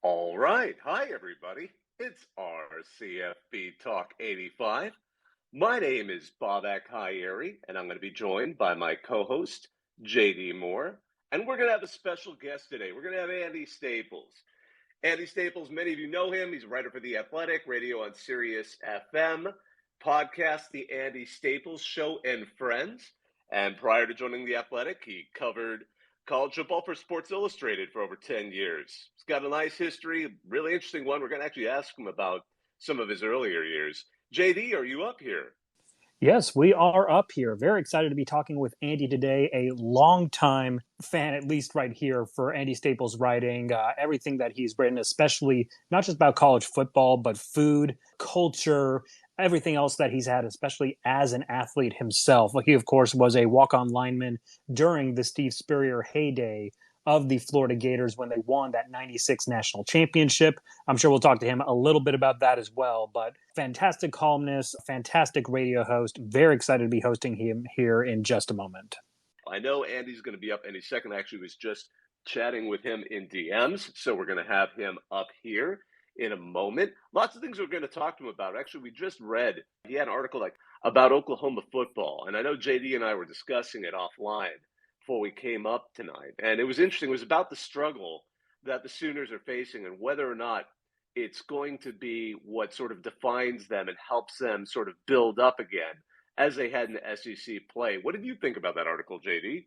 All right. Hi, everybody. It's our CFB Talk 85. My name is Bobak Hyeri, and I'm going to be joined by my co-host, JD Moore. And we're going to have a special guest today. We're going to have Andy Staples. Andy Staples, many of you know him. He's a writer for The Athletic, radio on SiriusXM, podcast The Andy Staples Show and Friends. And prior to joining The Athletic, he covered college football for Sports Illustrated for over 10 years. He's got a nice history, really interesting one. We're going to actually ask him about some of his earlier years. JD, are you up here? Yes, we are up here. Very excited to be talking with Andy today, a longtime fan, at least right here, for Andy Staples' writing, everything that he's written, especially not just about college football, but food, culture, everything else that he's had, especially as an athlete himself. He, of course, was a walk-on lineman during the Steve Spurrier heyday of the Florida Gators when they won that 96 national championship. I'm sure we'll talk to him a little bit about that as well, but fantastic columnist, fantastic radio host. Very excited to be hosting him here in just a moment. I know Andy's going to be up any second. I actually was just chatting with him in DMs, so we're going to have him up here in a moment. Lots of things we're going to talk to him about. Actually, we just read, he had an article about Oklahoma football, and I know JD and I were discussing it offline before we came up tonight. And it was interesting. It was about the struggle that the Sooners are facing and whether or not it's going to be what sort of defines them and helps them sort of build up again as they head into SEC play. What did you think about that article, JD?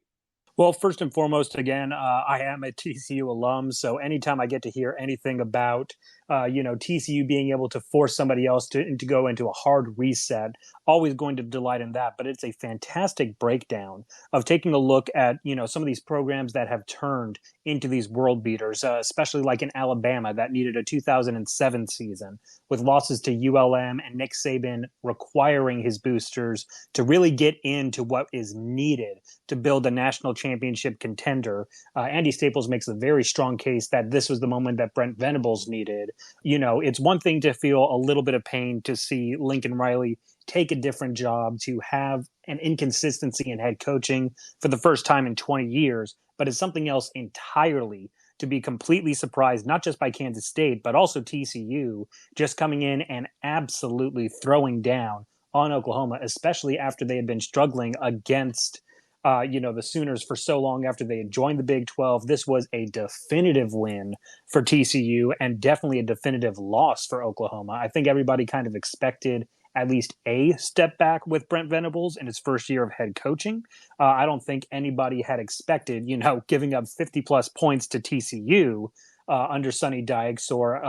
Well, first and foremost, again, I am a TCU alum, so anytime I get to hear anything about, TCU being able to force somebody else to go into a hard reset, always going to delight in that. But it's a fantastic breakdown of taking a look at, some of these programs that have turned into these world beaters, especially like in Alabama that needed a 2007 season with losses to ULM and Nick Saban requiring his boosters to really get into what is needed to build a national championship contender. Andy Staples makes a very strong case that this was the moment that Brent Venables needed. It's one thing to feel a little bit of pain to see Lincoln Riley take a different job, to have an inconsistency in head coaching for the first time in 20 years, but it's something else entirely to be completely surprised, not just by Kansas State, but also TCU just coming in and absolutely throwing down on Oklahoma, especially after they had been struggling against the Sooners for so long after they had joined the Big 12. This was a definitive win for TCU and definitely a definitive loss for Oklahoma. I think everybody kind of expected at least a step back with Brent Venables in his first year of head coaching. I don't think anybody had expected, giving up 50-plus points to TCU under Sonny Dykes or,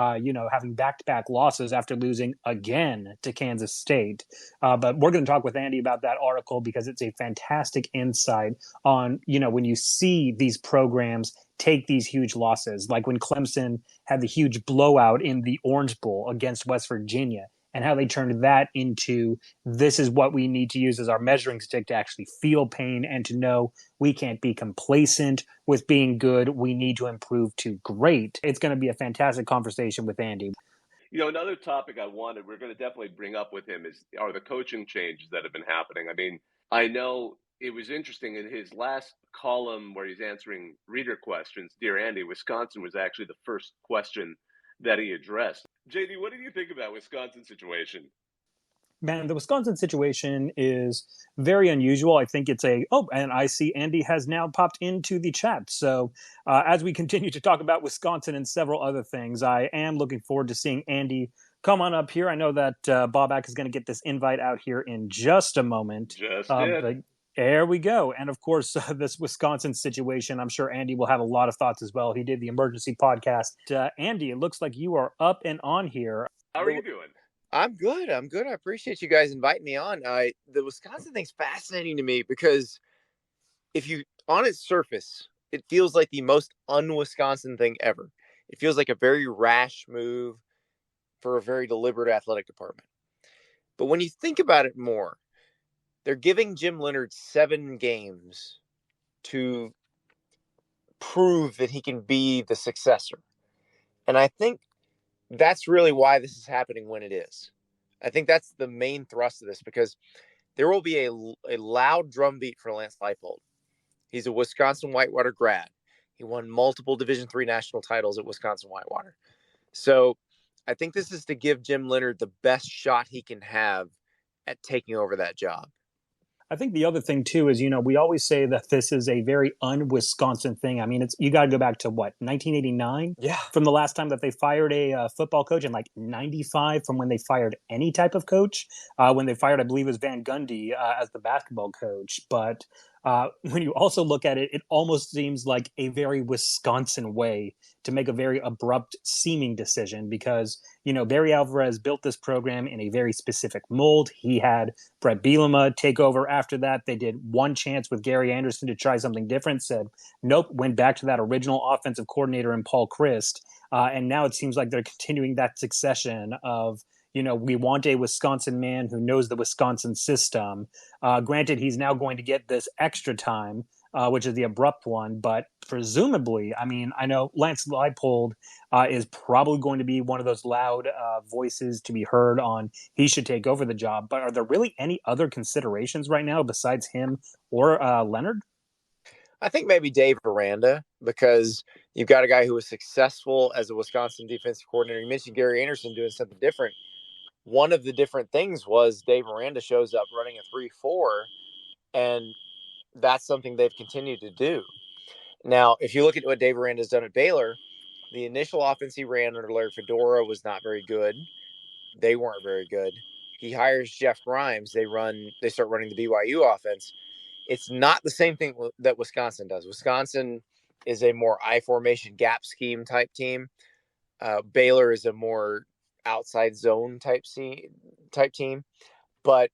having back-to-back losses after losing again to Kansas State. But we're going to talk with Andy about that article because it's a fantastic insight on, when you see these programs take these huge losses, like when Clemson had the huge blowout in the Orange Bowl against West Virginia, and how they turned that into this is what we need to use as our measuring stick to actually feel pain and to know we can't be complacent with being good. We need to improve to great. It's going to be a fantastic conversation with Andy. Another topic we're going to definitely bring up with him are the coaching changes that have been happening. I mean, I know it was interesting in his last column where he's answering reader questions, Dear Andy, Wisconsin was actually the first question that he addressed. JD, what did you think about Wisconsin situation? Man, the Wisconsin situation is very unusual. I think it's and I see Andy has now popped into the chat. So as we continue to talk about Wisconsin and several other things, I am looking forward to seeing Andy come on up here. I know that Bobak is going to get this invite out here in just a moment. But there we go. And of course, this Wisconsin situation, I'm sure Andy will have a lot of thoughts as well. He did the emergency podcast. Andy, it looks like you are up and on here. How are you doing? I'm good. I appreciate you guys inviting me on. The Wisconsin thing's fascinating to me because if you, on its surface, it feels like the most un-Wisconsin thing ever. It feels like a very rash move for a very deliberate athletic department. But when you think about it more, they're giving Jim Leonhard 7 games to prove that he can be the successor. And I think that's really why this is happening when it is. I think that's the main thrust of this, because there will be a loud drumbeat for Lance Leipold. He's a Wisconsin Whitewater grad. He won multiple Division III national titles at Wisconsin Whitewater. So I think this is to give Jim Leonhard the best shot he can have at taking over that job. I think the other thing too is, we always say that this is a very un-Wisconsin thing. I mean, you got to go back to what, 1989 Yeah. from the last time that they fired a football coach, and like 95 from when they fired any type of coach. When they fired, I believe it was Van Gundy as the basketball coach. But when you also look at it, it almost seems like a very Wisconsin way to make a very abrupt seeming decision because, Barry Alvarez built this program in a very specific mold. He had Brett Bielema take over after that. They did one chance with Gary Anderson to try something different, said nope, went back to that original offensive coordinator in Paul Chryst. And now it seems like they're continuing that succession of, we want a Wisconsin man who knows the Wisconsin system. Granted, he's now going to get this extra time, which is the abrupt one, but presumably, I mean, I know Lance Leipold is probably going to be one of those loud voices to be heard on he should take over the job. But are there really any other considerations right now besides him or Leonhard? I think maybe Dave Aranda, because you've got a guy who was successful as a Wisconsin defensive coordinator. You mentioned Gary Anderson doing something different. One of the different things was Dave Aranda shows up running a 3-4, and that's something they've continued to do. Now, if you look at what Dave Aranda's done at Baylor, the initial offense he ran under Larry Fedora was not very good. They weren't very good. He hires Jeff Grimes. They start running the BYU offense. It's not the same thing that Wisconsin does. Wisconsin is a more I formation gap scheme type team. Baylor is a more outside zone type team. But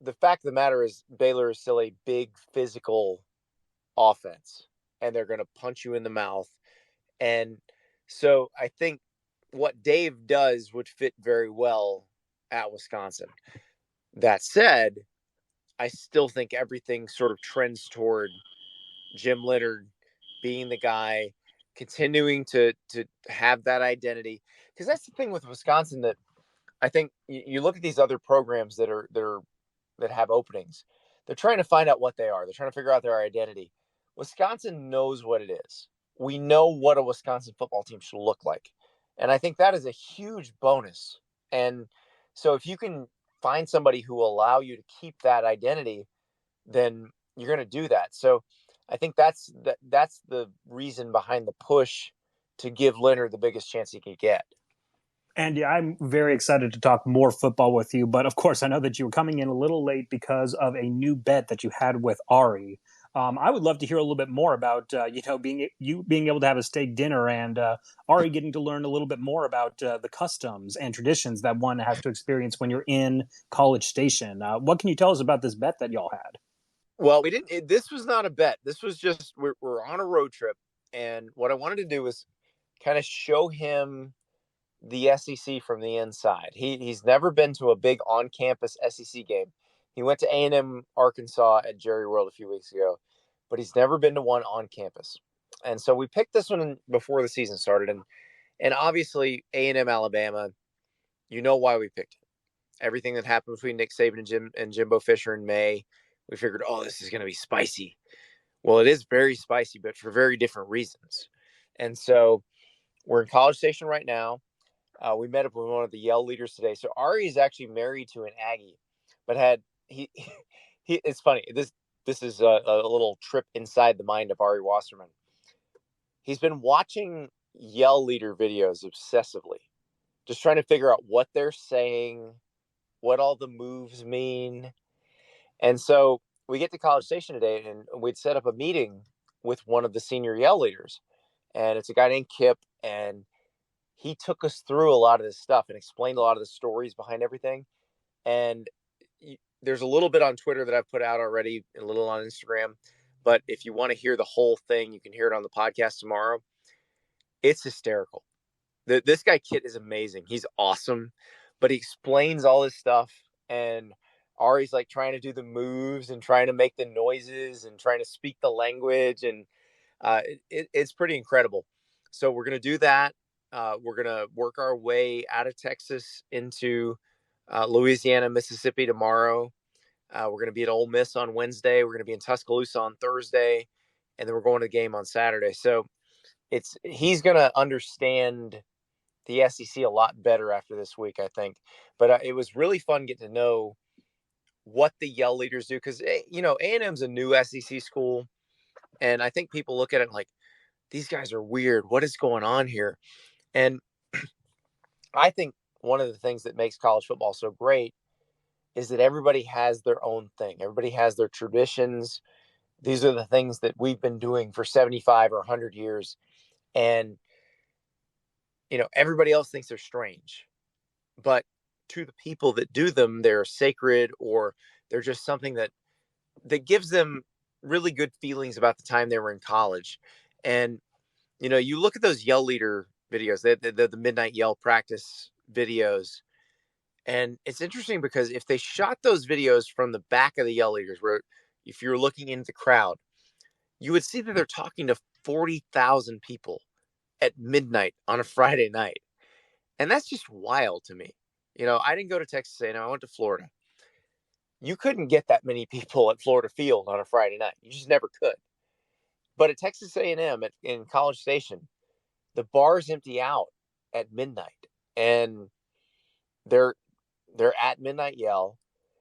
the fact of the matter is Baylor is still a big physical offense, and they're going to punch you in the mouth. And so I think what Dave does would fit very well at Wisconsin. That said, I still think everything sort of trends toward Jim Leonhard being the guy, continuing to have that identity. Because that's the thing with Wisconsin that I think you look at these other programs that have openings. They're trying to find out what they are. They're trying to figure out their identity. Wisconsin knows what it is. We know what a Wisconsin football team should look like. And I think that is a huge bonus. And so if you can find somebody who will allow you to keep that identity, then you're going to do that. So I think that's the reason behind the push to give Leonhard the biggest chance he could get. Andy, I'm very excited to talk more football with you, but of course, I know that you were coming in a little late because of a new bet that you had with Ari. I would love to hear a little bit more about being able to have a steak dinner and Ari getting to learn a little bit more about the customs and traditions that one has to experience when you're in College Station. What can you tell us about this bet that y'all had? Well, we didn't. This was not a bet. This was just we're on a road trip, and what I wanted to do was kind of show him the SEC from the inside. He's never been to a big on-campus SEC game. He went to A&M Arkansas at Jerry World a few weeks ago, but he's never been to one on campus. And so we picked this one before the season started, and obviously A&M Alabama, you know why we picked it. Everything that happened between Nick Saban and Jimbo Fisher in May, we figured, this is going to be spicy. Well, it is very spicy, but for very different reasons. And so we're in College Station right now. We met up with one of the Yell leaders today. So Ari is actually married to an Aggie, but it's funny. This is a little trip inside the mind of Ari Wasserman. He's been watching Yell leader videos obsessively, just trying to figure out what they're saying, what all the moves mean. And so we get to College Station today, and we'd set up a meeting with one of the senior Yell leaders. And it's a guy named Kip, and he took us through a lot of this stuff and explained a lot of the stories behind everything. And there's a little bit on Twitter that I've put out already, a little on Instagram. But if you want to hear the whole thing, you can hear it on the podcast tomorrow. It's hysterical. This guy, Kit, is amazing. He's awesome. But he explains all this stuff. And Ari's like trying to do the moves and trying to make the noises and trying to speak the language. And it's pretty incredible. So we're going to do that. We're going to work our way out of Texas into Louisiana, Mississippi tomorrow. We're going to be at Ole Miss on Wednesday. We're going to be in Tuscaloosa on Thursday. And then we're going to the game on Saturday. So he's going to understand the SEC a lot better after this week, I think. But it was really fun getting to know what the yell leaders do, because A&M's a new SEC school, and I think people look at it like, these guys are weird. What is going on here? And I think one of the things that makes college football so great is that everybody has their own thing. Everybody has their traditions. These are the things that we've been doing for 75 or 100 years. And, everybody else thinks they're strange. But to the people that do them, they're sacred, or they're just something that gives them really good feelings about the time they were in college. And, you look at those yell leader videos, the midnight yell practice videos. And it's interesting because if they shot those videos from the back of the yell leaders, where if you're looking into the crowd, you would see that they're talking to 40,000 people at midnight on a Friday night. And that's just wild to me. I didn't go to Texas A&M. I went to Florida. You couldn't get that many people at Florida Field on a Friday night. You just never could. But at Texas A&M in College Station, the bars empty out at midnight, and they're at midnight yell,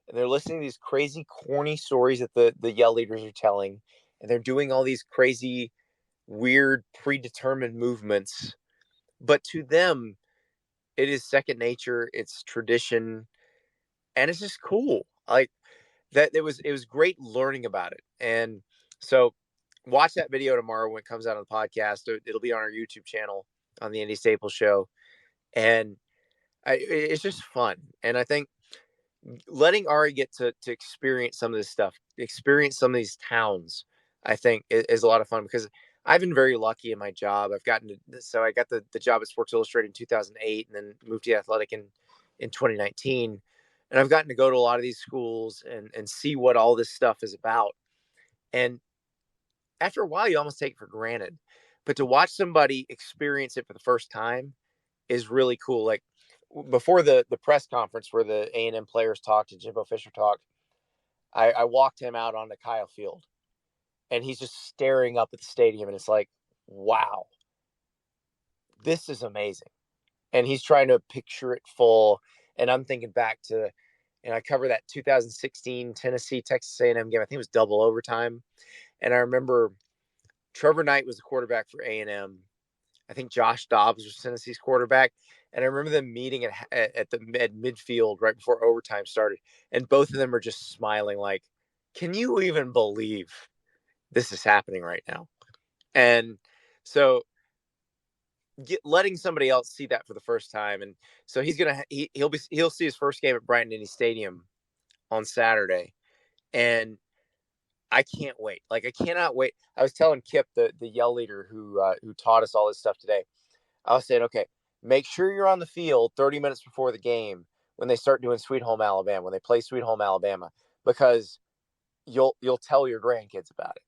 and they're listening to these crazy, corny stories that the yell leaders are telling, and they're doing all these crazy, weird, predetermined movements. But to them, it is second nature. It's tradition, and it's just cool. Like that, it was great learning about it. And so, watch that video tomorrow when it comes out on the podcast. It'll be on our YouTube channel on the Andy Staples Show, and it's just fun. And I think letting Ari get to experience some of this stuff, experience some of these towns, I think is a lot of fun, because I've been very lucky in my job. I got the job at Sports Illustrated in 2008, and then moved to The Athletic in 2019. And I've gotten to go to a lot of these schools and see what all this stuff is about. And after a while, you almost take it for granted. But to watch somebody experience it for the first time is really cool. Like before the press conference where the A&M players talked and Jimbo Fisher talked, I walked him out onto Kyle Field, and he's just staring up at the stadium, and it's like, wow, this is amazing. And he's trying to picture it full. And I'm thinking back to, and I cover that 2016 Tennessee Texas A&M game. I think it was double overtime. And I remember Trevor Knight was the quarterback for A&M. I think Josh Dobbs was Tennessee's quarterback. And I remember them meeting at midfield right before overtime started. And both of them are just smiling like, can you even believe this is happening right now? And so letting somebody else see that for the first time. And so he'll see his first game at Bryant-Denny Stadium on Saturday. And I can't wait. Like, I cannot wait. I was telling Kip, the yell leader who taught us all this stuff today, I was saying, okay, make sure you're on the field 30 minutes before the game when they start doing Sweet Home Alabama, when they play Sweet Home Alabama, because you'll tell your grandkids about it.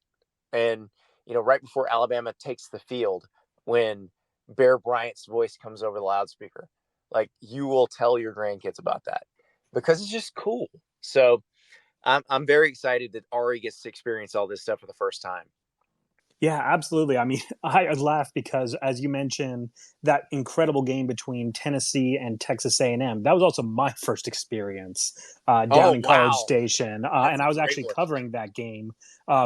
And, right before Alabama takes the field, when Bear Bryant's voice comes over the loudspeaker, like, you will tell your grandkids about that, because it's just cool. So I'm very excited that Ari gets to experience all this stuff for the first time. Yeah, absolutely. I mean, I laugh because, as you mentioned, that incredible game between Tennessee and Texas A&M, that was also my first experience down in College Station. And I was actually covering that game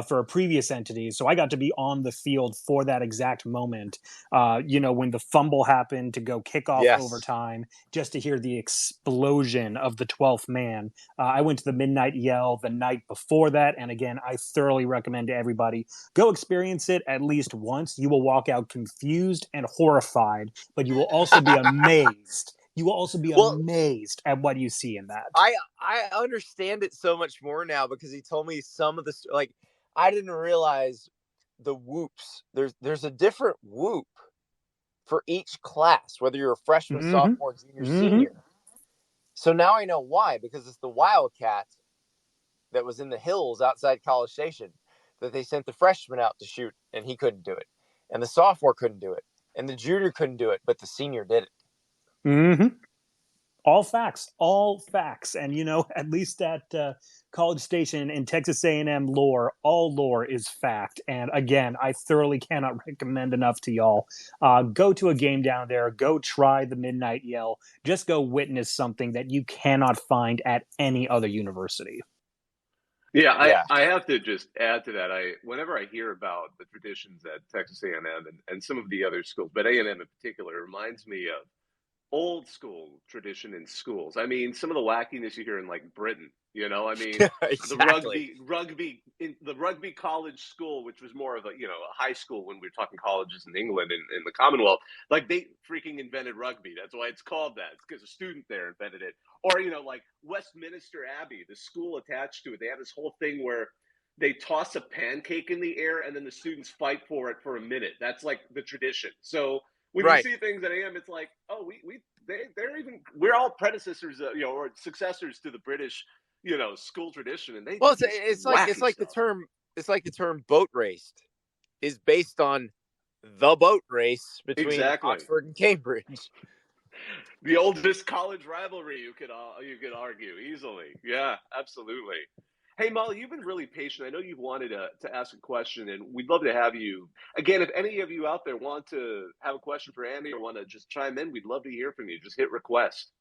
for a previous entity. So I got to be on the field for that exact moment, when the fumble happened to go kick off overtime, just to hear the explosion of the 12th man. I went to the Midnight Yell the night before that. And again, I thoroughly recommend to everybody, go experience it at least once. You will walk out confused and horrified, but you will also be amazed. You will also be amazed at what you see in that. I understand it so much more now, because he told me some of the, like, I didn't realize the whoops. There's a different whoop for each class, whether you're a freshman, sophomore, junior, senior. So now I know why, because it's the Wildcat that was in the hills outside College Station that they sent the freshman out to shoot, and he couldn't do it. And the sophomore couldn't do it. And the junior couldn't do it, but the senior did it. All facts, all facts. And, at least at College Station in Texas A&M lore, all lore is fact. And again, I thoroughly cannot recommend enough to y'all. Go to a game down there. Go try the Midnight Yell. Just go witness something that you cannot find at any other university. Yeah, I have to just add to that. Whenever I hear about the traditions at Texas A&M and some of the other schools, but A&M in particular, reminds me of old school tradition in schools. I mean, some of the wackiness you hear in like Britain, I mean, Exactly. the rugby college school, which was more of a, a high school when we were talking colleges in England and in the Commonwealth, like they freaking invented rugby. That's why it's called that. It's because a student there invented it. Or, like Westminster Abbey, the school attached to it, they have this whole thing where they toss a pancake in the air and then the students fight for it for a minute. That's like the tradition. So when you Right. see things at AM, it's like, oh, we're all predecessors, or successors to the British, school tradition, and they Well, do it's wacky like stuff. the term boat raced is based on the boat race between Exactly. Oxford and Cambridge. The oldest college rivalry, you could argue easily. Yeah, absolutely. Hey, Molly, you've been really patient. I know you've wanted to ask a question, and we'd love to have you. Again, if any of you out there want to have a question for Andy or want to just chime in, we'd love to hear from you. Just hit request.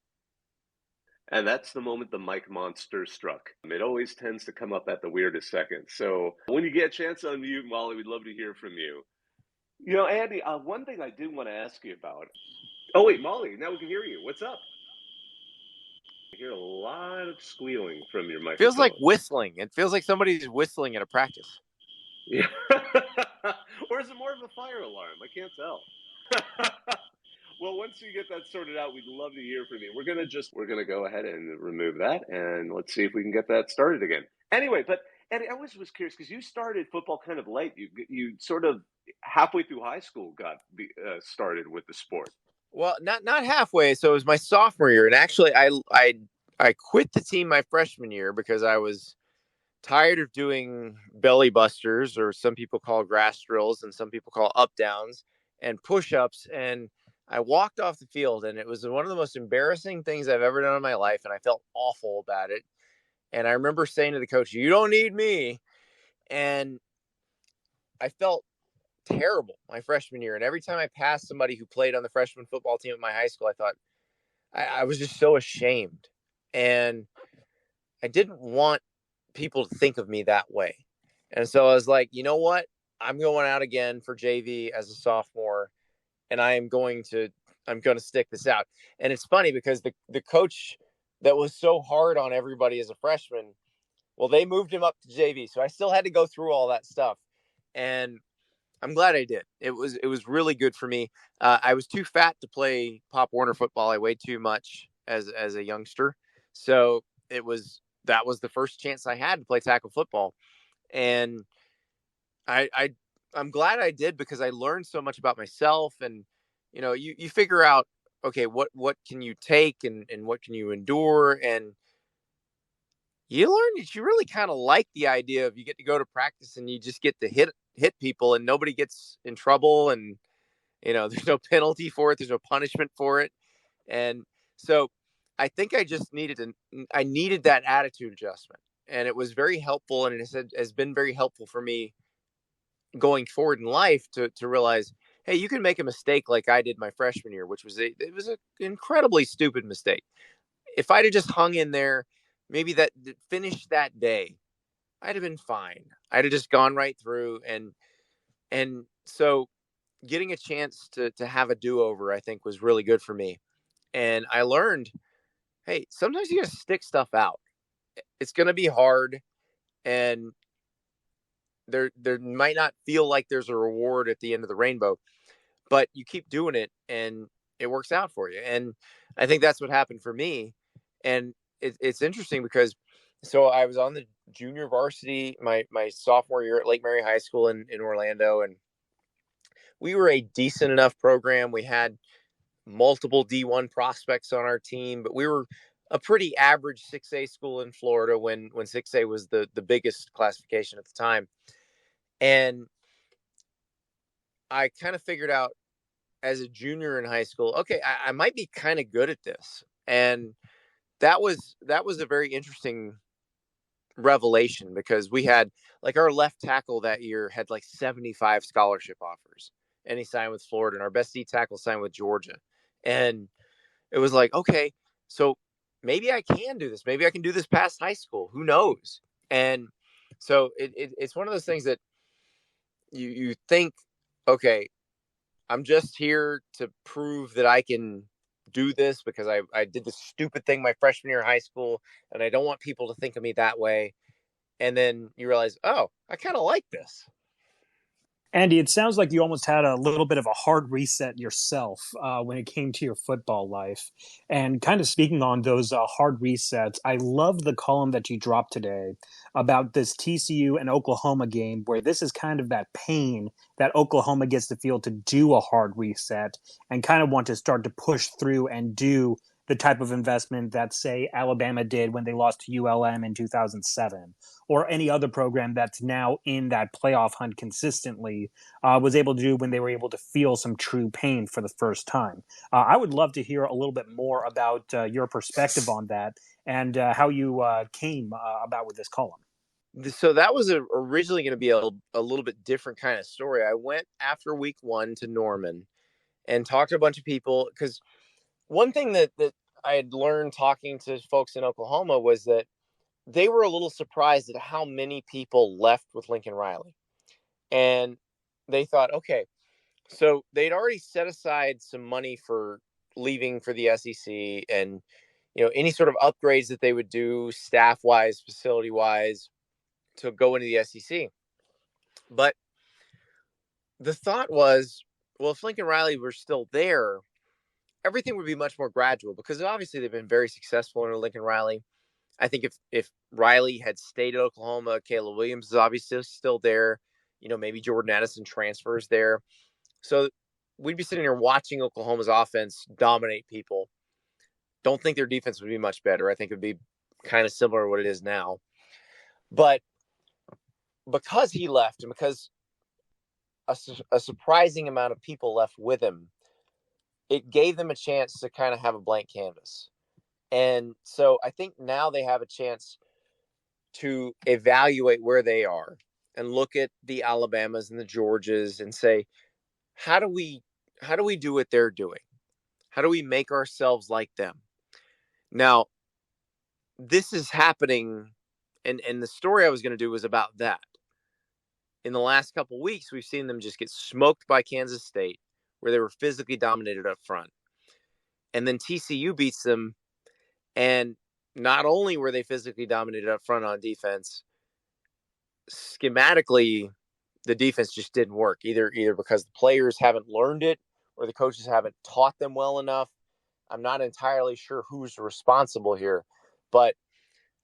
And that's the moment the mic monster struck. It always tends to come up at the weirdest second. So when you get a chance to unmute, Molly, we'd love to hear from you. Andy, one thing I did want to ask you about. Oh, wait, Molly, now we can hear you. What's up? I hear a lot of squealing from your microphone. Feels like whistling. It feels like somebody's whistling at a practice. Yeah. Or is it more of a fire alarm? I can't tell. Well, once you get that sorted out, we'd love to hear from you. We're gonna go ahead and remove that, and let's see if we can get that started again. Anyway, but Eddie, I always was curious because you started football kind of late. You sort of halfway through high school got started with the sport. Well, not halfway. So it was my sophomore year, and actually, I quit the team my freshman year because I was tired of doing belly busters, or some people call grass drills, and some people call up downs and push ups, and I walked off the field, and it was one of the most embarrassing things I've ever done in my life, and I felt awful about it. And I remember saying to the coach, "You don't need me," and I felt terrible my freshman year. And every time I passed somebody who played on the freshman football team at my high school, I thought I was just so ashamed, and I didn't want people to think of me that way. And so I was like, you know what? I'm going out again for JV as a sophomore, and I'm going to stick this out. And it's funny because the coach that was so hard on everybody as a freshman, well, they moved him up to JV. So I still had to go through all that stuff. And I'm glad I did. It was really good for me. I was too fat to play Pop Warner football. I weighed too much as a youngster. So that was the first chance I had to play tackle football. And I'm glad I did, because I learned so much about myself. And you figure out, okay, what can you take and what can you endure, and you learn that you really kind of like the idea of you get to go to practice and you just get to hit people and nobody gets in trouble, and there's no penalty for it, there's no punishment for it. And so I think I needed that attitude adjustment, and it was very helpful, and it has been very helpful for me going forward in life to realize, hey, you can make a mistake like I did my freshman year, which was an incredibly stupid mistake. If I'd have just hung in there, maybe that finished that day, I'd have been fine. I'd have just gone right through. And so getting a chance to have a do-over, I think, was really good for me. And I learned, hey, sometimes you gotta stick stuff out. It's going to be hard, and there might not feel like there's a reward at the end of the rainbow, but you keep doing it and it works out for you. And I think that's what happened for me. And it's interesting because, so I was on the junior varsity my sophomore year at Lake Mary High School in Orlando, and we were a decent enough program. We had multiple D1 prospects on our team, but we were a pretty average 6A school in Florida when 6A was the biggest classification at the time. And I kind of figured out as a junior in high school, okay, I might be kind of good at this. And that was a very interesting revelation, because we had, like, our left tackle that year had like 75 scholarship offers, and he signed with Florida, and our best D tackle signed with Georgia. And it was like, okay, so maybe I can do this. Maybe I can do this past high school. Who knows? And so it's one of those things that you think, okay, I'm just here to prove that I can do this because I did this stupid thing my freshman year of high school, and I don't want people to think of me that way. And then you realize, oh, I kind of like this. Andy, it sounds like you almost had a little bit of a hard reset yourself when it came to your football life. And kind of speaking on those hard resets, I love the column that you dropped today about this TCU and Oklahoma game, where this is kind of that pain that Oklahoma gets to feel to do a hard reset and kind of want to start to push through and do the type of investment that, say, Alabama did when they lost to ULM in 2007, or any other program that's now in that playoff hunt consistently was able to do when they were able to feel some true pain for the first time. I would love to hear a little bit more about your perspective on that and how you came about with this column. So that was originally going to be a little bit different kind of story. I went after week 1 to Norman and talked to a bunch of people, because one thing that I had learned talking to folks in Oklahoma was that they were a little surprised at how many people left with Lincoln Riley. And they thought, okay, so they'd already set aside some money for leaving for the SEC, and any sort of upgrades that they would do staff wise, facility wise, to go into the SEC. But the thought was, well, if Lincoln Riley were still there, everything would be much more gradual, because obviously they've been very successful under Lincoln Riley. I think if Riley had stayed at Oklahoma, Caleb Williams is obviously still there. Maybe Jordan Addison transfers there. So we'd be sitting here watching Oklahoma's offense dominate people. Don't think their defense would be much better. I think it would be kind of similar to what it is now. But because he left, and because a surprising amount of people left with him, it gave them a chance to kind of have a blank canvas. And so I think now they have a chance to evaluate where they are and look at the Alabamas and the Georgias and say, how do we do what they're doing? How do we make ourselves like them? Now, this is happening, and the story I was going to do was about that. In the last couple of weeks, we've seen them just get smoked by Kansas State, where they were physically dominated up front. And then TCU beats them, and not only were they physically dominated up front on defense, schematically, the defense just didn't work, either because the players haven't learned it or the coaches haven't taught them well enough. I'm not entirely sure who's responsible here, but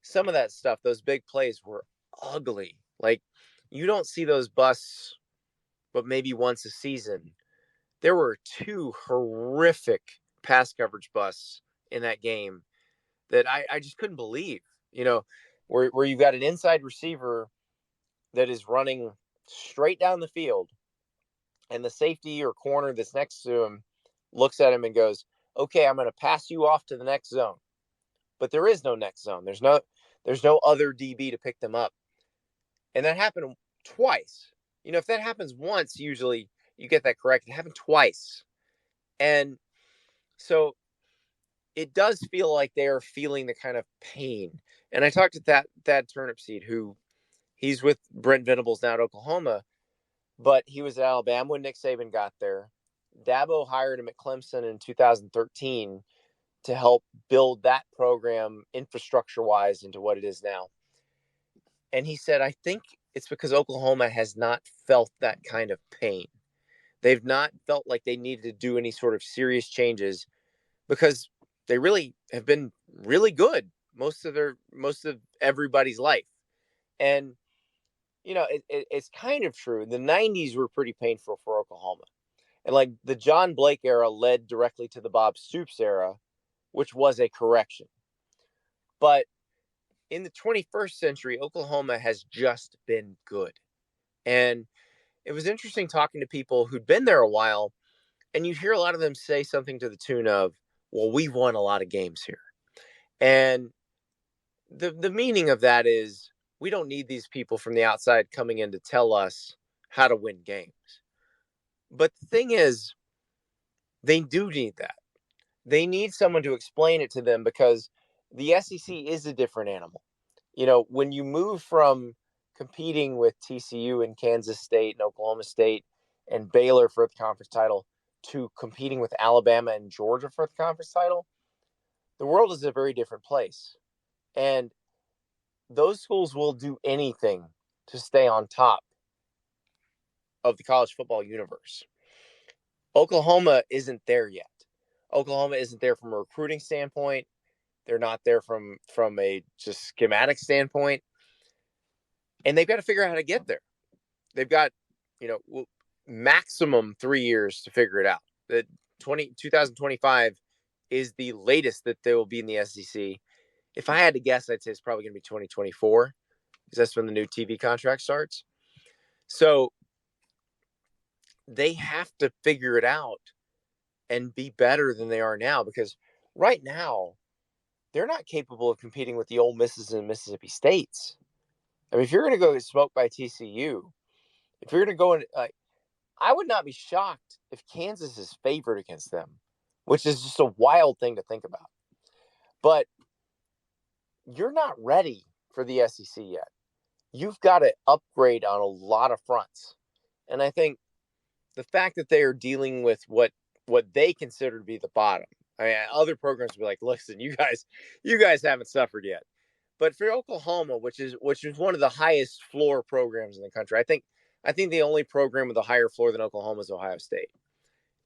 some of that stuff, those big plays, were ugly. Like, you don't see those busts but maybe once a season. There were 2 horrific pass coverage busts in that game that I just couldn't believe, where you've got an inside receiver that is running straight down the field, and the safety or corner that's next to him looks at him and goes, okay, I'm going to pass you off to the next zone. But there is no next zone. There's no other DB to pick them up. And that happened twice. If that happens once, usually you get that correct. It happened twice. And so it does feel like they are feeling the kind of pain. And I talked to Thad Turnipseed, who he's with Brent Venables now at Oklahoma, but he was at Alabama when Nick Saban got there. Dabo hired him at Clemson in 2013 to help build that program infrastructure-wise into what it is now. And he said, I think it's because Oklahoma has not felt that kind of pain. They've not felt like they needed to do any sort of serious changes, because they really have been really good most of everybody's life. And it's kind of true. The 90s were pretty painful for Oklahoma. And like the John Blake era led directly to the Bob Stoops era, which was a correction. But in the 21st century, Oklahoma has just been good. And it was interesting talking to people who'd been there a while, and you hear a lot of them say something to the tune of, well, we've won a lot of games here. And the meaning of that is we don't need these people from the outside coming in to tell us how to win games. But the thing is, they do need that. They need someone to explain it to them because the SEC is a different animal. When you move from competing with TCU and Kansas State and Oklahoma State and Baylor for the conference title to competing with Alabama and Georgia for the conference title, the world is a very different place. And those schools will do anything to stay on top of the college football universe. Oklahoma isn't there yet. Oklahoma isn't there from a recruiting standpoint. They're not there from a just schematic standpoint. And they've got to figure out how to get there. They've got, maximum 3 years to figure it out. The 2025 is the latest that they will be in the SEC. If I had to guess, I'd say it's probably going to be 2024 because that's when the new TV contract starts. So they have to figure it out and be better than they are now, because right now they're not capable of competing with the Ole Misses and Mississippi States. I mean, if you're going to go get smoked by TCU, if you're going to go in, I would not be shocked if Kansas is favored against them, which is just a wild thing to think about. But you're not ready for the SEC yet. You've got to upgrade on a lot of fronts. And I think the fact that they are dealing with what they consider to be the bottom. I mean, other programs will be like, listen, you guys haven't suffered yet. But for Oklahoma, which is one of the highest floor programs in the country, I think the only program with a higher floor than Oklahoma is Ohio State.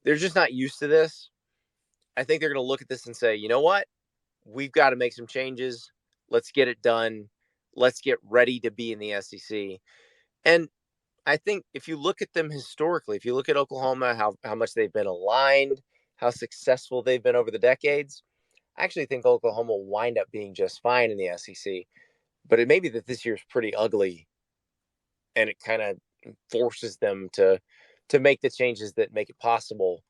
They're just not used to this. I think they're going to look at this and say, you know what? We've got to make some changes. Let's get it done. Let's get ready to be in the SEC. And I think if you look at them historically, if you look at Oklahoma, how much they've been aligned, how successful they've been over the decades, I actually think Oklahoma will wind up being just fine in the SEC. But it may be that this year's pretty ugly, and it kind of forces them to make the changes that make it possible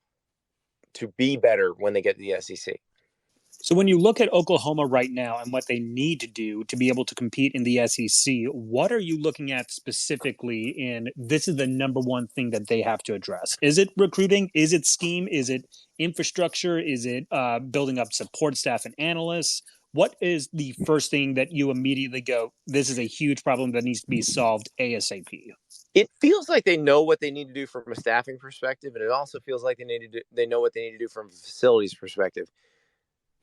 to be better when they get to the SEC. So when you look at Oklahoma right now and what they need to do to be able to compete in the SEC, what are you looking at specifically in this is the number one thing that they have to address? Is it recruiting? Is it scheme? Is it infrastructure? Is it building up support staff and analysts? What is the first thing that you immediately go, this is a huge problem that needs to be solved ASAP? It feels like they know what they need to do from a staffing perspective, and it also feels like they know what they need to do from a facilities perspective.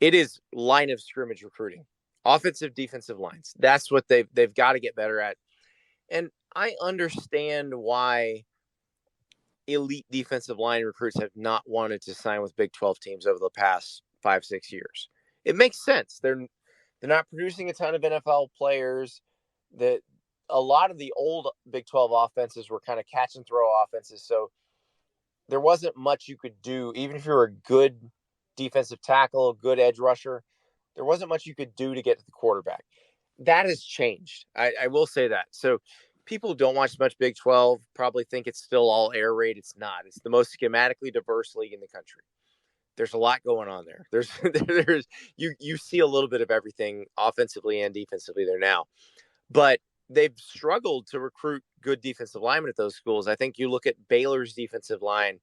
It is line of scrimmage recruiting, offensive, defensive lines. That's what they've got to get better at. And I understand why elite defensive line recruits have not wanted to sign with Big 12 teams over the past 5-6 years. It makes sense. They're not producing a ton of NFL players. That a lot of the old Big 12 offenses were kind of catch and throw offenses. So there wasn't much you could do, even if you were a good defensive tackle, a good edge rusher, there wasn't much you could do to get to the quarterback. That has changed. I will say that. So people don't watch much Big 12, probably think it's still all air raid. It's not. It's the most schematically diverse league in the country. There's a lot going on there. There's you see a little bit of everything offensively and defensively there now. But they've struggled to recruit good defensive linemen at those schools. I think you look at Baylor's defensive line,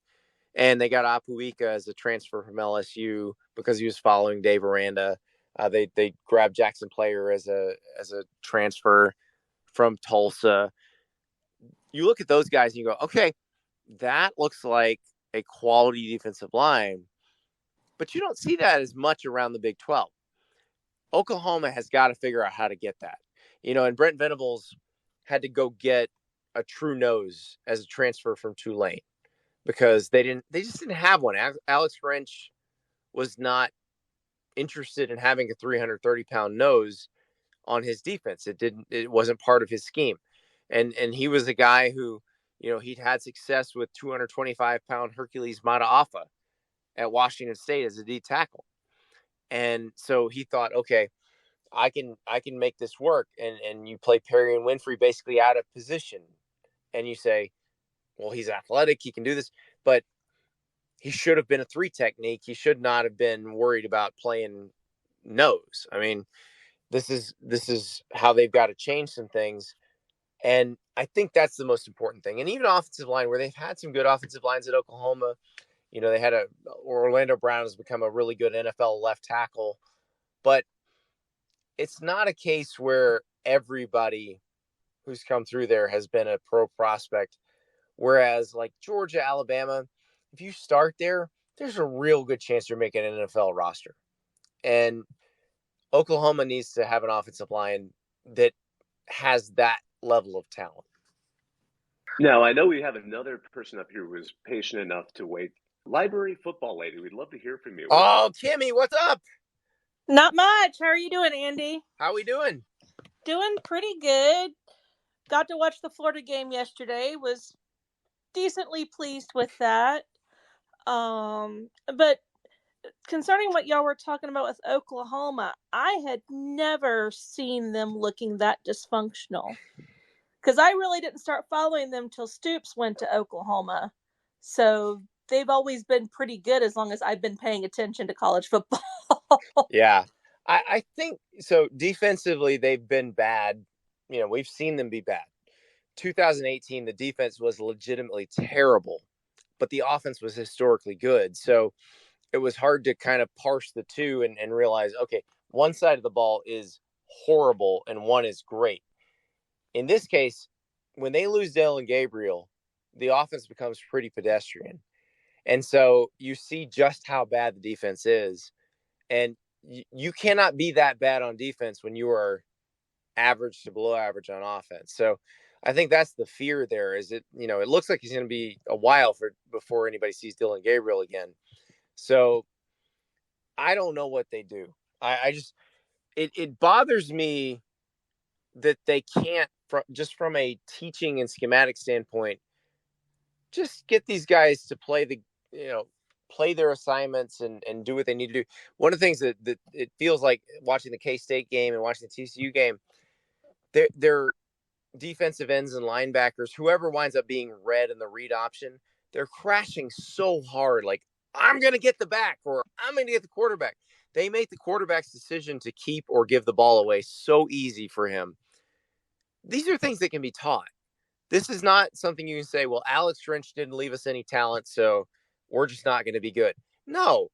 and they got Apuika as a transfer from LSU because he was following Dave Aranda. They grabbed Jackson Player as a transfer from Tulsa. You look at those guys and you go, okay, that looks like a quality defensive line, but you don't see that as much around the Big 12. Oklahoma has got to figure out how to get that. And Brent Venables had to go get a true nose as a transfer from Tulane because they just didn't have one. Alex Grinch was not interested in having a 330-pound nose on his defense. It wasn't part of his scheme. And he was a guy who, he'd had success with 225-pound Hercules Mataafa at Washington State as a D tackle. And so he thought, okay, I can make this work. And you play Perry and Winfrey basically out of position. And you say, well, he's athletic, he can do this. But he should have been a 3 technique. He should not have been worried about playing nose. I mean, this is how they've got to change some things. And I think that's the most important thing. And even offensive line, where they've had some good offensive lines at Oklahoma, they had Orlando Brown has become a really good NFL left tackle, but it's not a case where everybody who's come through there has been a pro prospect. Whereas like Georgia, Alabama, if you start there, there's a real good chance you're making an NFL roster. And Oklahoma needs to have an offensive line that has that level of talent. Now, I know we have another person up here who was patient enough to wait. Library football lady, we'd love to hear from you. Oh, Kimmy, what's up? Not much. How are you doing, Andy? How we doing? Doing pretty good. Got to watch the Florida game yesterday. Was decently pleased with that. But concerning what y'all were talking about with Oklahoma, I had never seen them looking that dysfunctional. Because I really didn't start following them till Stoops went to Oklahoma. So they've always been pretty good as long as I've been paying attention to college football. Yeah. I think so. Defensively, they've been bad. We've seen them be bad. 2018, the defense was legitimately terrible, but the offense was historically good. So it was hard to kind of parse the two and realize, okay, one side of the ball is horrible and one is great. In this case, when they lose Dillon Gabriel, the offense becomes pretty pedestrian. And so you see just how bad the defense is. And you cannot be that bad on defense when you are average to below average on offense. So I think that's the fear there. Is it looks like he's going to be a while before anybody sees Dillon Gabriel again. So I don't know what they do. I just it bothers me that they can't, from a teaching and schematic standpoint, just get these guys to play their assignments and do what they need to do. One of the things that it feels like watching the K-State game and watching the TCU game, their defensive ends and linebackers, whoever winds up being read in the read option, they're crashing so hard. Like, I'm going to get the back or I'm going to get the quarterback. They make the quarterback's decision to keep or give the ball away so easy for him. These are things that can be taught. This is not something you can say, well, Alex Grinch didn't leave us any talent, so we're just not going to be good. No,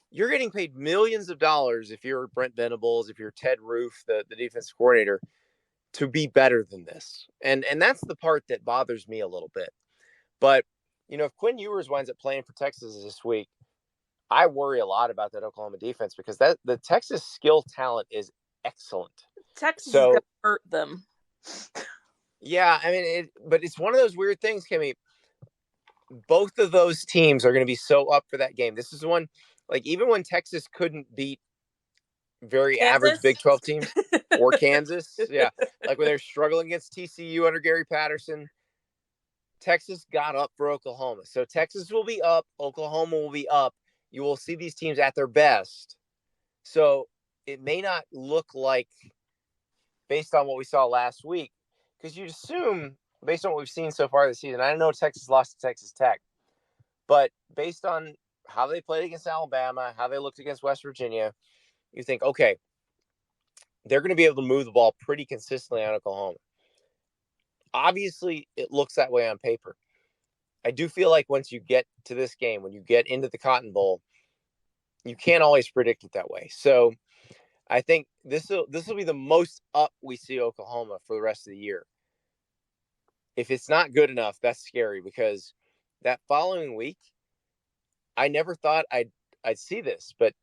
you're getting paid millions of dollars if you're Brent Venables, if you're Ted Roof, the defensive coordinator, to be better than this. And that's the part that bothers me a little bit. But, if Quinn Ewers winds up playing for Texas this week, I worry a lot about that Oklahoma defense because the Texas skill talent is excellent. Texas is going to hurt them. Yeah, I mean, but it's one of those weird things, Kimmy. Both of those teams are going to be so up for that game. This is one, like, even when Texas couldn't beat very average Big 12 teams or Kansas, yeah, like when they're struggling against TCU under Gary Patterson, Texas got up for Oklahoma. So Texas will be up, Oklahoma will be up. You will see these teams at their best. So it may not look like, based on what we saw last week, because you'd assume, based on what we've seen so far this season, I know Texas lost to Texas Tech, but based on how they played against Alabama, how they looked against West Virginia, you think, okay, they're going to be able to move the ball pretty consistently on Oklahoma. Obviously, it looks that way on paper. I do feel like once you get to this game, when you get into the Cotton Bowl, you can't always predict it that way. So I think this will be the most up we see Oklahoma for the rest of the year. If it's not good enough, that's scary because that following week, I never thought I'd see this, but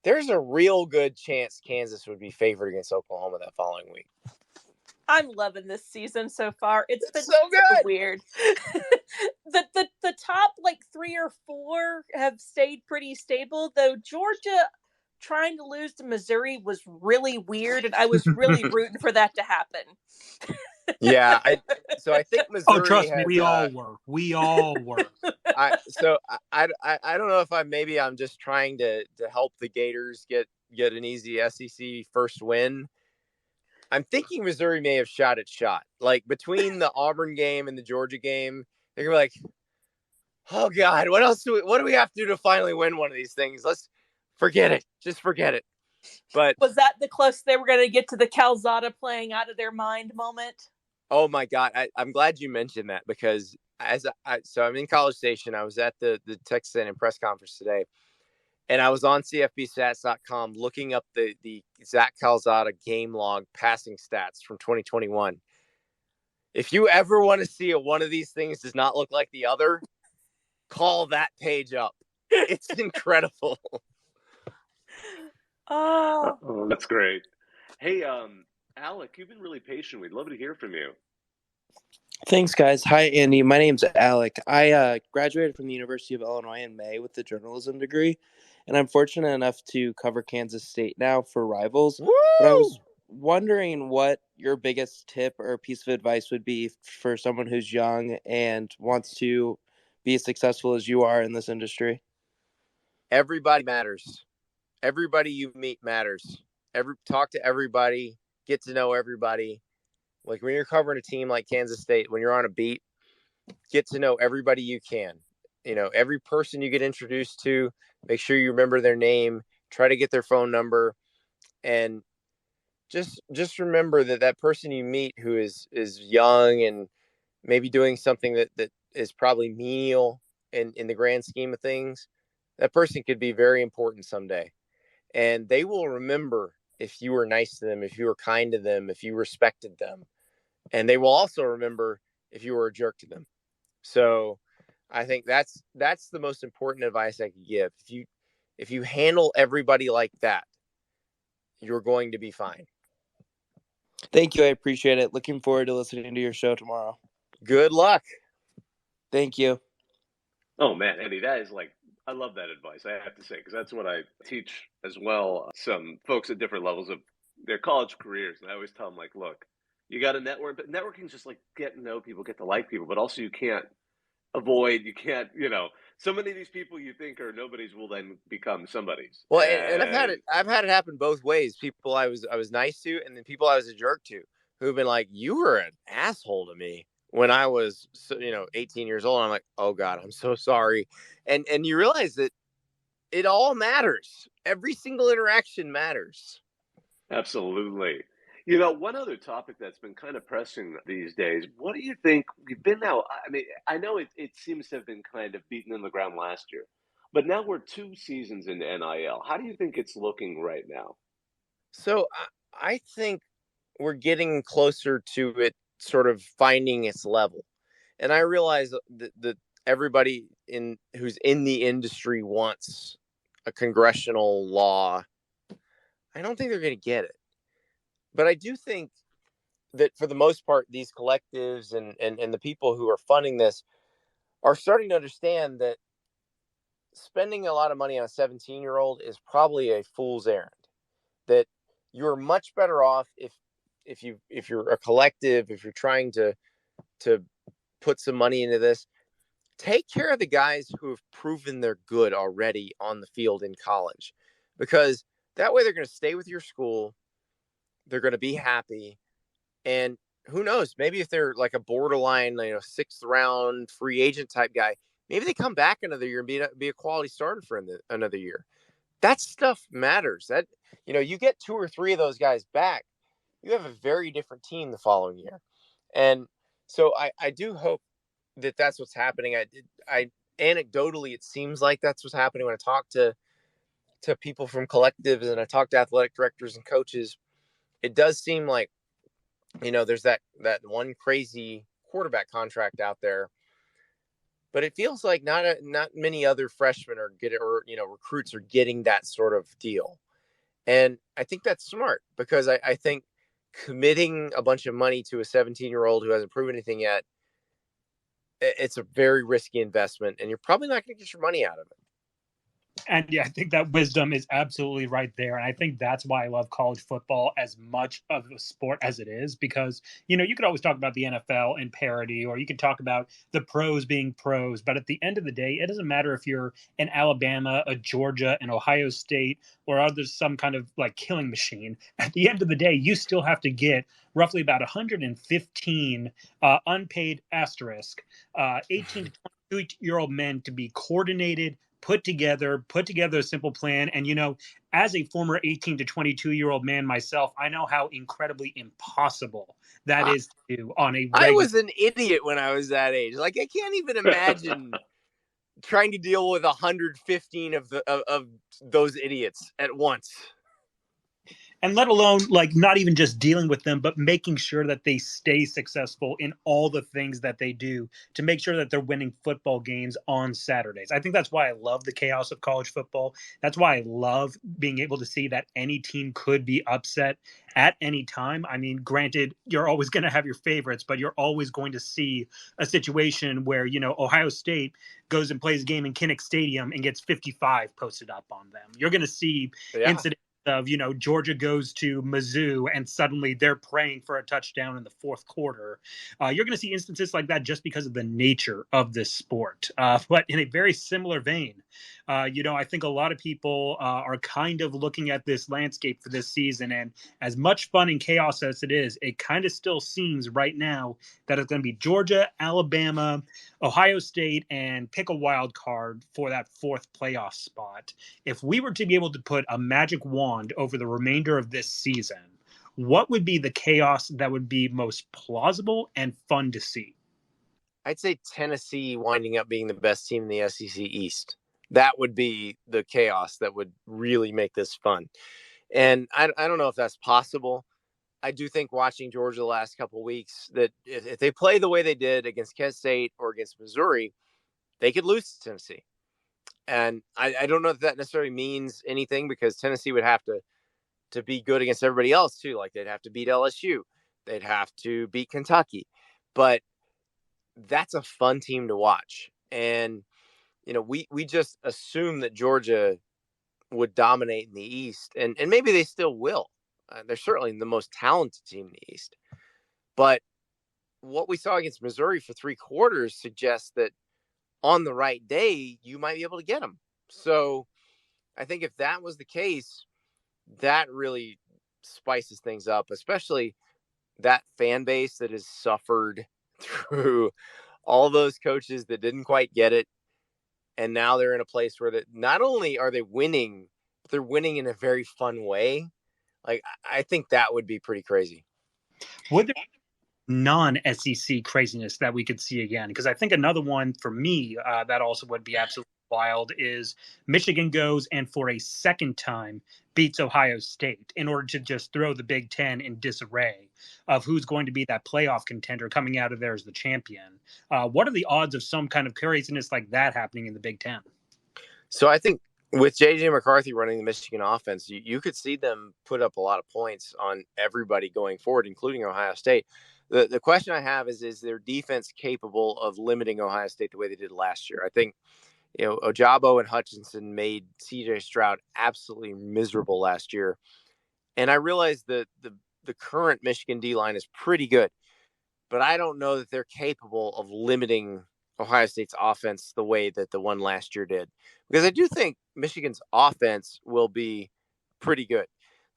there's a real good chance Kansas would be favored against Oklahoma that following week. I'm loving this season so far. It's been so good. So weird. the top like 3 or 4 have stayed pretty stable, though Georgia trying to lose to Missouri was really weird, and I was really rooting for that to happen. Yeah, I think Missouri. Oh, trust me, we all were. We all were. I don't know if I'm just trying to help the Gators get an easy SEC first win. I'm thinking Missouri may have shot. Like between the Auburn game and the Georgia game, they're gonna be like, Oh God, what else what do we have to do to finally win one of these things? Let's forget it. Just forget it. But was that the closest they were going to get to the Calzada playing out of their mind moment? oh my God, I'm glad you mentioned that, because so I'm in College Station. I was at the Texas A&M press conference today, and I was on CFBstats.com looking up the Zach Calzada game log passing stats from 2021. If you ever want to see one of these things does not look like the other, call that page up. It's incredible. Oh, That's great. Hey, Alec, you've been really patient. We'd love to hear from you. Thanks, guys. Hi, Andy. My name's Alec. I graduated from the University of Illinois in May with a journalism degree, and I'm fortunate enough to cover Kansas State now for Rivals. Woo! But I was wondering what your biggest tip or piece of advice would be for someone who's young and wants to be as successful as you are in this industry. Everybody matters. Everybody you meet matters. Talk to everybody. Get to know everybody. Like when you're covering a team like Kansas State, when you're on a beat, get to know everybody you can. You know, every person you get introduced to, make sure you remember their name, try to get their phone number, and just remember that person you meet who is young and maybe doing something that is probably menial in the grand scheme of things, that person could be very important someday. And they will remember if you were nice to them, if you were kind to them, if you respected them. And they will also remember if you were a jerk to them. So I think that's the most important advice I could give. If you handle everybody like that, you're going to be fine. Thank you. I appreciate it. Looking forward to listening to your show tomorrow. Good luck. Thank you. Oh man, Andy, that is like, I love that advice, I have to say, because that's what I teach as well. Some folks at different levels of their college careers, and I always tell them, like, look, you got to network, but networking is just like get to know people, get to like people, but also you can't so many of these people you think are nobodies will then become somebodies. Well, and I've had it happen both ways. People I was nice to, and then people I was a jerk to, who've been like, "You were an asshole to me when I was 18 years old." And I'm like, "Oh God, I'm so sorry." And you realize that it all matters. Every single interaction matters. Absolutely. One other topic that's been kind of pressing these days, what do you think? We've been now, I mean, I know it seems to have been kind of beaten in the ground last year, but now we're 2 seasons into NIL. How do you think it's looking right now? So I think we're getting closer to it sort of finding its level. And I realize that everybody who's in the industry wants a congressional law. I don't think they're going to get it. But I do think that for the most part, these collectives and the people who are funding this are starting to understand that spending a lot of money on a 17-year-old is probably a fool's errand. That you're much better off if you're a collective, if you're trying to put some money into this, take care of the guys who have proven they're good already on the field in college, because that way they're going to stay with your school. They're going to be happy. And who knows, maybe if they're like a borderline, 6th round free agent type guy, maybe they come back another year and be a quality starter for another year. That stuff matters. That, you get 2 or 3 of those guys back, you have a very different team the following year. And so I do hope that that's what's happening. I anecdotally, it seems like that's what's happening when I talk to people from collectives and I talk to athletic directors and coaches. It does seem like, there's that one crazy quarterback contract out there, but it feels like not many other freshmen are recruits are getting that sort of deal. And I think that's smart, because I think committing a bunch of money to a 17-year-old who hasn't proven anything yet, it's a very risky investment, and you're probably not going to get your money out of it. And yeah, I think that wisdom is absolutely right there. And I think that's why I love college football as much of a sport as it is, because, you could always talk about the NFL and parity, or you could talk about the pros being pros. But at the end of the day, it doesn't matter if you're in Alabama, a Georgia, an Ohio State, or others, some kind of like killing machine. At the end of the day, you still have to get roughly about 115 unpaid asterisk, 18 to 22-year-old men to be coordinated, put together a simple plan. And, as a former 18 to 22-year-old man myself, I know how incredibly impossible that is to do on a I regular. was an idiot when I was that age. Like, I can't even imagine trying to deal with 115 of those idiots at once. And let alone not even just dealing with them, but making sure that they stay successful in all the things that they do to make sure that they're winning football games on Saturdays. I think that's why I love the chaos of college football. That's why I love being able to see that any team could be upset at any time. I mean, granted, you're always going to have your favorites, but you're always going to see a situation where, Ohio State goes and plays a game in Kinnick Stadium and gets 55 posted up on them. You're going to see incidents of, Georgia goes to Mizzou and suddenly they're praying for a touchdown in the fourth quarter. You're going to see instances like that just because of the nature of this sport. But in a very similar vein, I think a lot of people are kind of looking at this landscape for this season. And as much fun and chaos as it is, it kind of still seems right now that it's going to be Georgia, Alabama, Ohio State, and pick a wild card for that fourth playoff spot. If we were to be able to put a magic wand over the remainder of this season, what would be the chaos that would be most plausible and fun to see? I'd say Tennessee winding up being the best team in the SEC East. That would be the chaos that would really make this fun. And I don't know if that's possible. I do think watching Georgia the last couple of weeks that if they play the way they did against Kent State or against Missouri, they could lose to Tennessee. And I don't know if that necessarily means anything because Tennessee would have to be good against everybody else too. Like they'd have to beat LSU. They'd have to beat Kentucky. But that's a fun team to watch. And, we just assume that Georgia would dominate in the East. And maybe they still will. They're certainly the most talented team in the East. But what we saw against Missouri for 3 quarters suggests that on the right day, you might be able to get them. So I think if that was the case, that really spices things up, especially that fan base that has suffered through all those coaches that didn't quite get it. And now they're in a place where not only are they winning, but they're winning in a very fun way. Like, I think that would be pretty crazy. Would there non-SEC craziness that we could see again? Because I think another one for me that also would be absolutely wild is Michigan goes and for a second time beats Ohio State in order to just throw the Big Ten in disarray of who's going to be that playoff contender coming out of there as the champion. What are the odds of some kind of craziness like that happening in the Big Ten? So I think with J.J. McCarthy running the Michigan offense, you could see them put up a lot of points on everybody going forward, including Ohio State. The question I have is their defense capable of limiting Ohio State the way they did last year? I think, Ojabo and Hutchinson made C.J. Stroud absolutely miserable last year. And I realize that the current Michigan D-line is pretty good, but I don't know that they're capable of limiting Ohio State's offense the way that the one last year did. Because I do think Michigan's offense will be pretty good.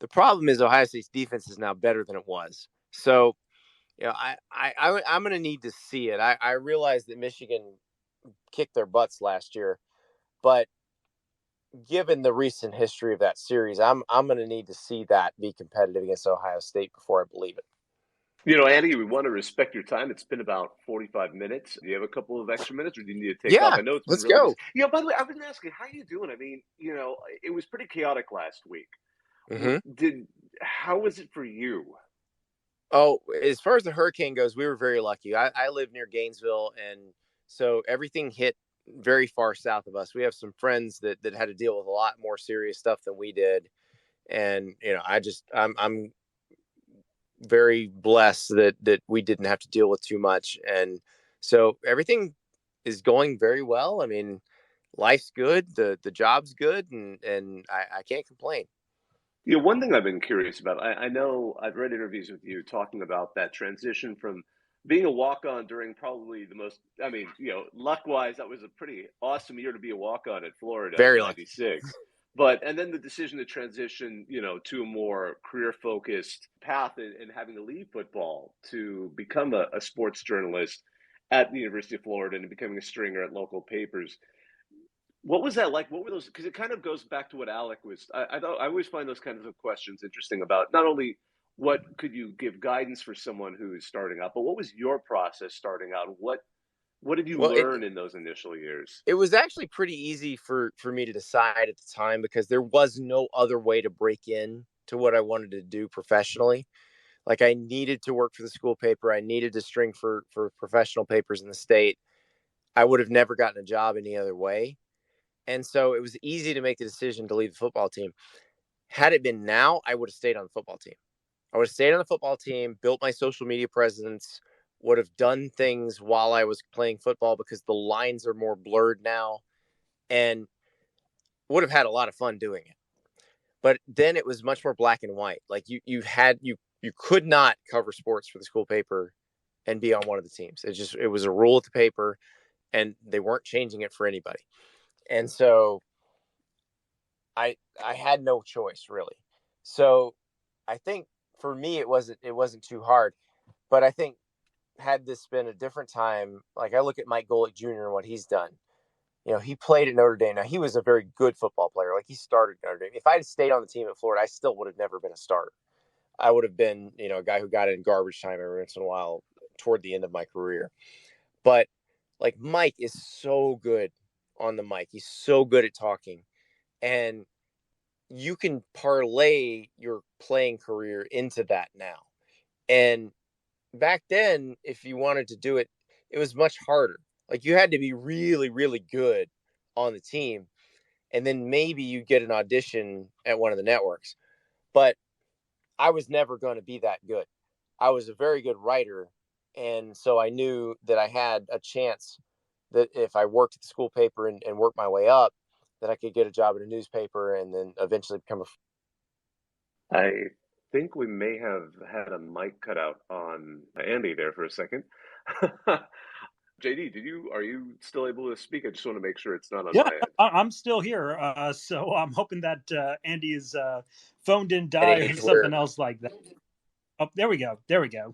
The problem is Ohio State's defense is now better than it was. So, I'm going to need to see it. I realize that Michigan kicked their butts last year, but given the recent history of that series, I'm going to need to see that be competitive against Ohio State before I believe it. Andy, we want to respect your time. It's been about 45 minutes. Do you have a couple of extra minutes, or do you need to take off? I know it's let's been really go. By the way, I've been asking, how are you doing? I mean, it was pretty chaotic last week. Mm-hmm. How was it for you? Oh, as far as the hurricane goes, we were very lucky. I live near Gainesville, and so everything hit very far south of us. We have some friends that had to deal with a lot more serious stuff than we did. And, I'm very blessed that we didn't have to deal with too much. And so everything is going very well. I mean, life's good. The job's good. And I can't complain. One thing I've been curious about, I know I've read interviews with you talking about that transition from being a walk-on during probably the most, luck-wise, that was a pretty awesome year to be a walk-on at Florida Very in lucky. '96. And then the decision to transition, to a more career-focused path and having to leave football to become a sports journalist. at the University of Florida and becoming a stringer at local papers. What was that like? What were those? Because it kind of goes back to what Alec was. I thought I always find those kinds of questions interesting about not only what could you give guidance for someone who is starting out, but what was your process starting out? What did you Well, learn in those initial years? it was actually pretty easy for me to decide at the time because there was no other way to break in to what I wanted to do professionally. Like I needed to work for the school paper. I needed to string for professional papers in the state. I would have never gotten a job any other way. And so it was easy to make the decision to leave the football team. Had it been now, I would have stayed on the football team. I would have stayed on the football team, built my social media presence, would have done things while I was playing football because the lines are more blurred now, and would have had a lot of fun doing it. But then it was much more black and white. Like you could not cover sports for the school paper and be on one of the teams. It was a rule at the paper, and they weren't changing it for anybody. And so I had no choice really. So I think for me it wasn't too hard. But I think had this been a different time, like I look at Mike Golick Jr. and what he's done. You know, he played at Notre Dame. Now, he was a very good football player. Like, he started Notre Dame. If I had stayed on the team at Florida, I still would have never been a starter. I would have been, you know, a guy who got in garbage time every once in a while toward the end of my career. But, like, Mike is so good on the mic. He's so good at talking. And you can parlay your playing career into that now. And back then, if you wanted to do it, it was much harder. Like you had to be really, really good on the team. And then maybe you get an audition at one of the networks. But I was never going to be that good. I was a very good writer. And so I knew that I had a chance that if I worked at the school paper and worked my way up, that I could get a job at a newspaper and then eventually become I think we may have had a mic cut out on Andy there for a second. JD, are you still able to speak? I just want to make sure it's not on Yeah, my end. I'm still here. So I'm hoping that Andy's phone didn't die or age something where else like that. Oh, there we go. There we go.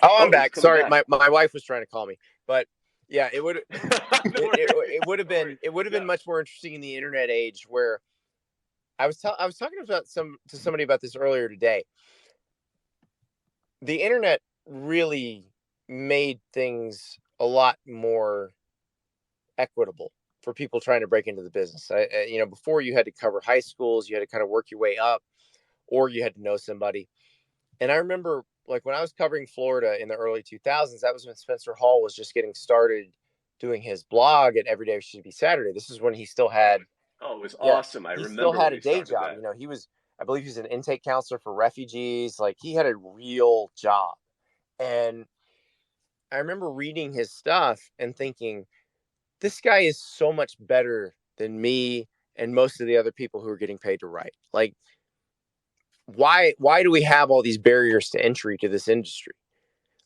Oh, I'm Oh, he's back. coming Sorry, back. my wife was trying to call me, but yeah, it would No worries. it would have No worries. been much more interesting in the internet age where I was talking about to somebody about this earlier today. The internet really made things a lot more equitable for people trying to break into the business. You know, before you had to cover high schools, you had to kind of work your way up, or you had to know somebody. And I remember, like when I was covering Florida in the early 2000s, that was when Spencer Hall was just getting started doing his blog at Every Day Should Be Saturday. This is when he still had, Oh, it was yeah, awesome. I he still remember had when a he day started job. that. You know, I believe he was an intake counselor for refugees. Like he had a real job. And I remember reading his stuff and thinking, this guy is so much better than me and most of the other people who are getting paid to write. Like, why do we have all these barriers to entry to this industry?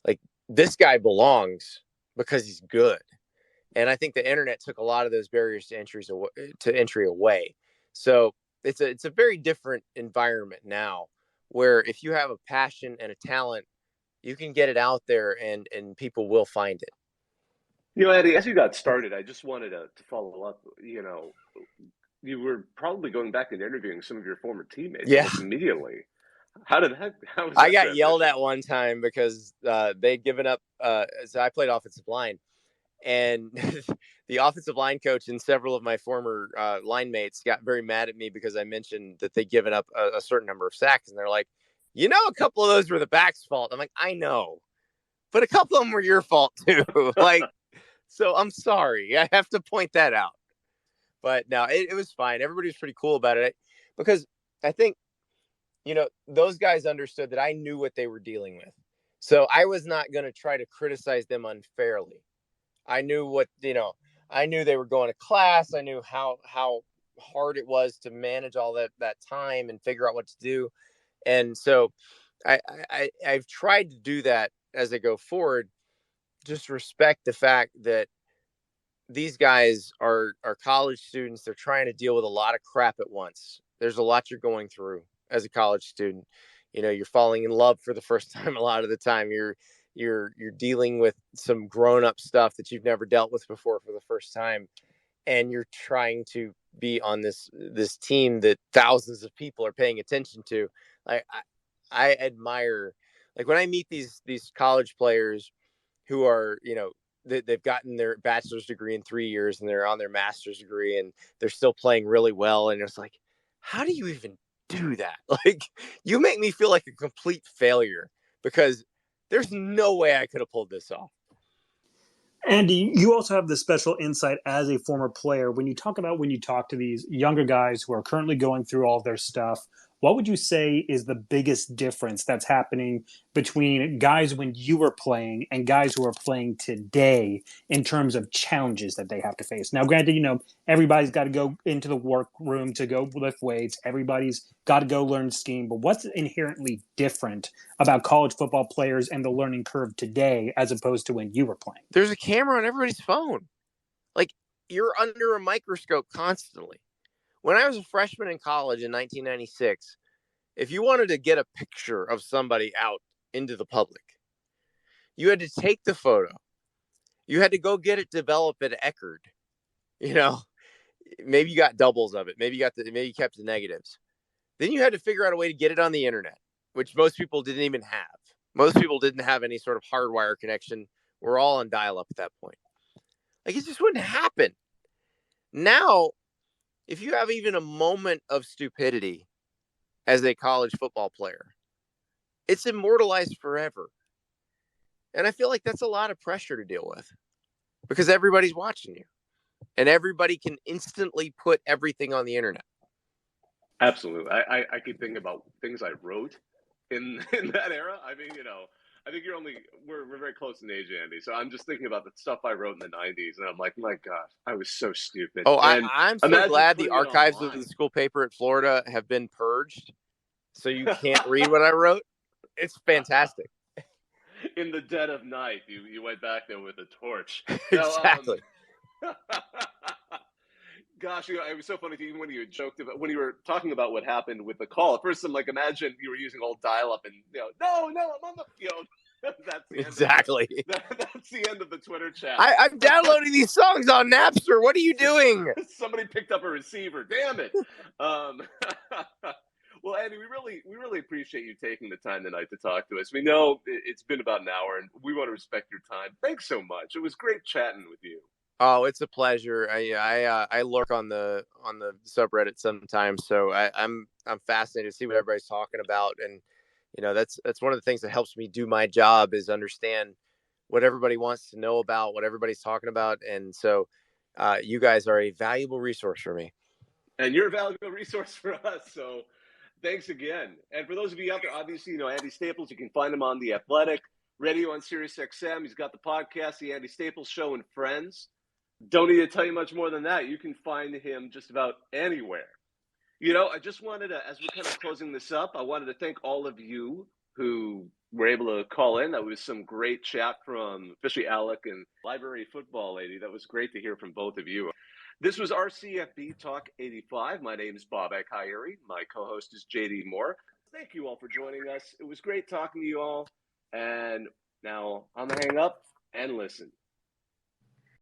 Like, this guy belongs because he's good. And I think the internet took a lot of those barriers to entry away. So it's a very different environment now, where if you have a passion and a talent, you can get it out there and people will find it. You know, Eddie, as you got started, I just wanted to follow up. You know, you were probably going back and interviewing some of your former teammates Yeah. almost immediately. How was I that got yelled transition? at one time because they'd given up. So I played offensive line, and the offensive line coach and several of my former line mates got very mad at me because I mentioned that they'd given up a certain number of sacks, and they're like, you know, a couple of those were the back's fault. I'm like, I know, but a couple of them were your fault too. Like, so I'm sorry, I have to point that out. But no, it was fine. Everybody was pretty cool about it because I think, you know, those guys understood that I knew what they were dealing with. So I was not going to try to criticize them unfairly. I knew what, you know, I knew they were going to class. I knew how hard it was to manage all that time and figure out what to do. And so I've tried to do that as I go forward. Just respect the fact that these guys are college students. They're trying to deal with a lot of crap at once. There's a lot you're going through as a college student. You know, you're falling in love for the first time a lot of the time. You're dealing with some grown-up stuff that you've never dealt with before for the first time, and you're trying to be on this team that thousands of people are paying attention to. I admire, like, when I meet these college players who are, they've gotten their bachelor's degree in 3 years and they're on their master's degree and they're still playing really well. And it's like, how do you even do that? Like, you make me feel like a complete failure because there's no way I could have pulled this off. Andy, you also have the special insight as a former player. When you talk to these younger guys who are currently going through all their stuff, what would you say is the biggest difference that's happening between guys when you were playing and guys who are playing today in terms of challenges that they have to face? Now, granted, everybody's got to go into the workroom to go lift weights. Everybody's got to go learn scheme. But what's inherently different about college football players and the learning curve today as opposed to when you were playing? There's a camera on everybody's phone. Like, you're under a microscope constantly. When I was a freshman in college in 1996, if you wanted to get a picture of somebody out into the public, you had to take the photo. You had to go get it developed at Eckerd. Maybe you got doubles of it. Maybe you kept the negatives. Then you had to figure out a way to get it on the internet, which most people didn't even have. Most people didn't have any sort of hardwire connection. We're all on dial-up at that point. Like, it just wouldn't happen. Now, if you have even a moment of stupidity as a college football player, it's immortalized forever. And I feel like that's a lot of pressure to deal with because everybody's watching you and everybody can instantly put everything on the internet. Absolutely. I keep thinking about things I wrote in that era. I mean, I think we're very close in age, Andy. So I'm just thinking about the stuff I wrote in the 90s, and I'm like, my gosh, I was so stupid. Oh, and I'm so glad the archives of the school paper at Florida have been purged, so you can't read what I wrote. It's fantastic. In the dead of night, you went back there with a torch. Exactly. Gosh, it was so funny even when you joked about when you were talking about what happened with the call. At first, I'm like, imagine you were using old dial-up, and no, I'm on the field. That's the end exactly. That's the end of the Twitter chat. I'm downloading these songs on Napster. What are you doing? Somebody picked up a receiver. Damn it. Well, Andy, we really appreciate you taking the time tonight to talk to us. We know it's been about an hour, and we want to respect your time. Thanks so much. It was great chatting with you. Oh, it's a pleasure. I lurk on the subreddit sometimes, so I'm fascinated to see what everybody's talking about, and that's one of the things that helps me do my job is understand what everybody wants to know about, what everybody's talking about, and so you guys are a valuable resource for me, and you're a valuable resource for us. So thanks again. And for those of you out there, obviously Andy Staples. You can find him on The Athletic Radio on SiriusXM. He's got the podcast, The Andy Staples Show, and Friends. Don't need to tell you much more than that. You can find him just about anywhere. I just wanted to, as we're kind of closing this up, I wanted to thank all of you who were able to call in. That was some great chat from, especially Alec and Library Football Lady. That was great to hear from both of you. This was our CFB Talk 85. My name is Bob Ekhayeri. My co-host is JD Moore. Thank you all for joining us. It was great talking to you all. And now I'm going to hang up and listen.